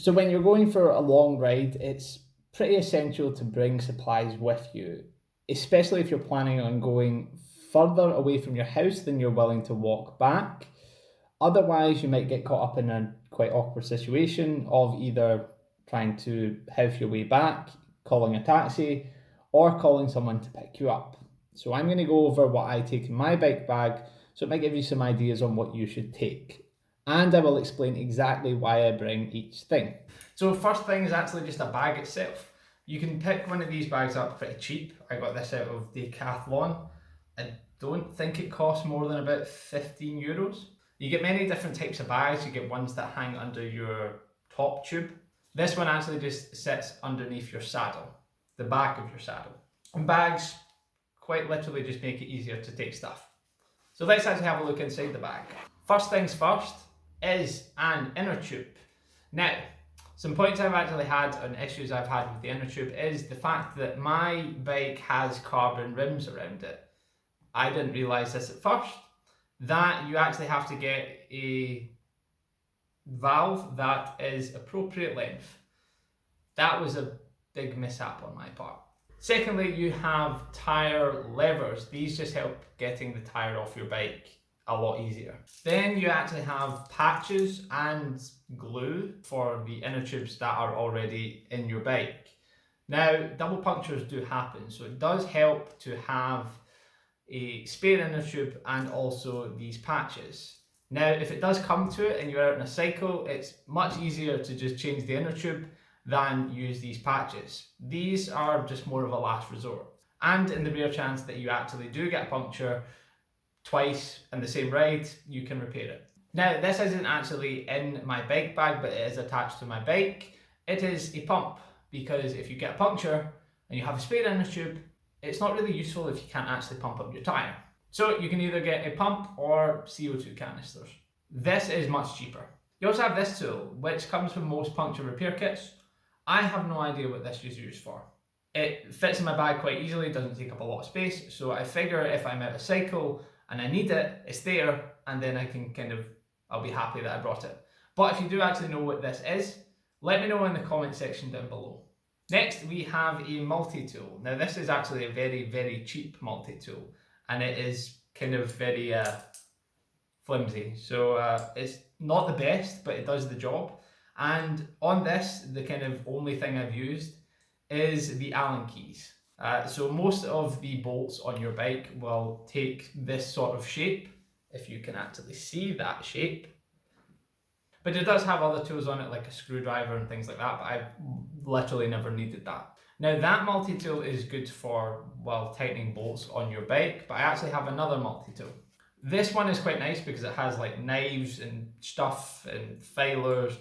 So when you're going for a long ride, it's pretty essential to bring supplies with you, especially if you're planning on going further away from your house than you're willing to walk back. Otherwise, you might get caught up in a quite awkward situation of either trying to hoof your way back, calling a taxi, or calling someone to pick you up. So I'm going to go over what I take in my bike bag, so it might give you some ideas on what you should take. And I will explain exactly why I bring each thing. So first thing is actually just a bag itself. You can pick one of these bags up pretty cheap. I got this out of Decathlon. I don't think it costs more than about 15 euros. You get many different types of bags. You get ones that hang under your top tube. This one actually just sits underneath your saddle, the back of your saddle. And bags quite literally just make it easier to take stuff. So let's actually have a look inside the bag. First things first is an inner tube. Now, some points I've actually had and issues I've had with the inner tube is the fact that my bike has carbon rims around it. I didn't realise this at first, that you actually have to get a valve that is appropriate length. That was a big mishap on my part. Secondly, you have tyre levers. These just help getting the tyre off your bike a lot easier. Then you actually have patches and glue for the inner tubes that are already in your bike. Now, double punctures do happen, so it does help to have a spare inner tube and also these patches. Now, if it does come to it and you're out on a cycle, it's much easier to just change the inner tube than use these patches. These are just more of a last resort. And in the rare chance that you actually do get a puncture twice in the same ride, you can repair it. Now, this isn't actually in my bike bag, but it is attached to my bike. It is a pump, because if you get a puncture and you have a spare inner tube, it's not really useful if you can't actually pump up your tyre. So you can either get a pump or CO2 canisters. This is much cheaper. You also have this tool, which comes with most puncture repair kits. I have no idea what this is used for. It fits in my bag quite easily, doesn't take up a lot of space, so I figure if I'm out of cycle and I need it, it's there, and then I can I'll be happy that I brought it. But if you do actually know what this is, let me know in the comment section down below. Next, we have a multi-tool. Now, this is actually a very, very cheap multi-tool, and it is very flimsy. So it's not the best, but it does the job. And on this, the only thing I've used is the Allen keys. So most of the bolts on your bike will take this sort of shape, if you can actually see that shape. But it does have other tools on it, like a screwdriver and things like that, but I've literally never needed that. Now, that multi-tool is good for, well, tightening bolts on your bike, but I actually have another multi-tool. This one is quite nice because it has like knives and stuff and filers.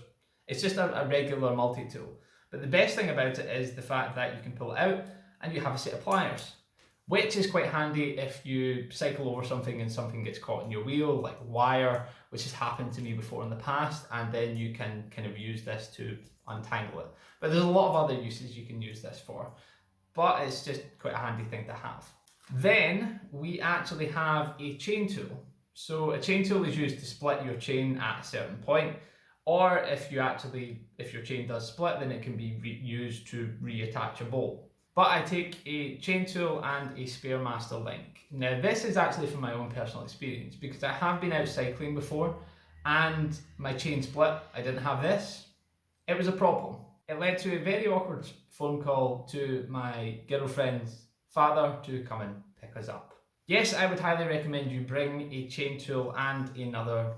It's just a regular multi-tool. But the best thing about it is the fact that you can pull it out and you have a set of pliers, which is quite handy if you cycle over something and something gets caught in your wheel, like wire, which has happened to me before in the past, and then you can use this to untangle it. But there's a lot of other uses you can use this for, but it's just quite a handy thing to have. Then we actually have a chain tool. So a chain tool is used to split your chain at a certain point, or if your chain does split, then it can be used to reattach a bolt. But I take a chain tool and a spare master link. Now, this is actually from my own personal experience, because I have been out cycling before and my chain split. I didn't have this. It was a problem. It led to a very awkward phone call to my girlfriend's father to come and pick us up. Yes, I would highly recommend you bring a chain tool and another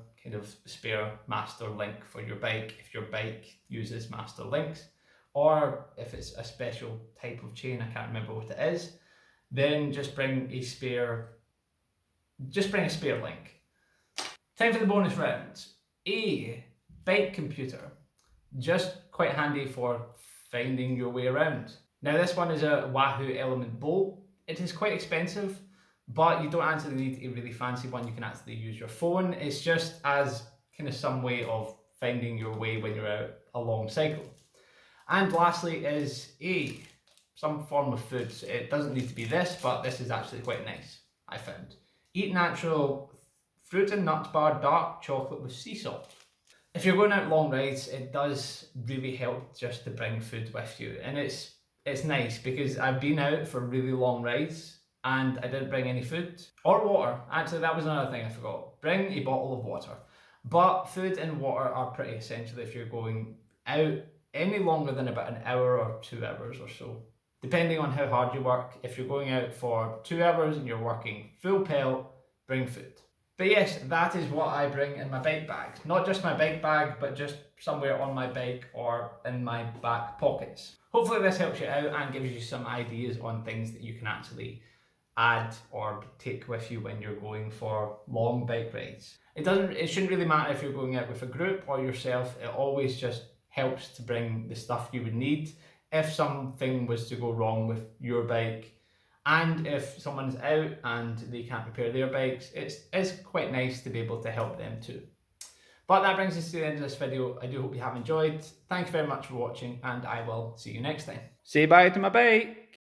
spare master link for your bike if your bike uses master links. Or if it's a special type of chain, I can't remember what it is, then just bring a spare link. Time for the bonus round. A bike computer. Just quite handy for finding your way around. Now, this one is a Wahoo Element Bolt. It is quite expensive, but you don't actually need a really fancy one. You can actually use your phone. It's just as some way of finding your way when you're out a long cycle. And lastly is some form of food. It doesn't need to be this, but this is actually quite nice, I found. Eat Natural Fruit and Nut Bar Dark Chocolate with Sea Salt. If you're going out long rides, it does really help just to bring food with you, and it's nice because I've been out for really long rides and I didn't bring any food or water. Actually, that was another thing I forgot. Bring a bottle of water. But food and water are pretty essential if you're going out any longer than about an hour or 2 hours or so. Depending on how hard you work, if you're going out for 2 hours and you're working full pelt, bring food. But yes, that is what I bring in my bike bag. Not just my bike bag, but just somewhere on my bike or in my back pockets. Hopefully this helps you out and gives you some ideas on things that you can actually add or take with you when you're going for long bike rides. It shouldn't really matter if you're going out with a group or yourself. It always just helps to bring the stuff you would need if something was to go wrong with your bike. And if someone's out and they can't repair their bikes, it's quite nice to be able to help them too. But that brings us to the end of this video. I do hope you have enjoyed. Thank you very much for watching, and I will see you next time. Say bye to my bike.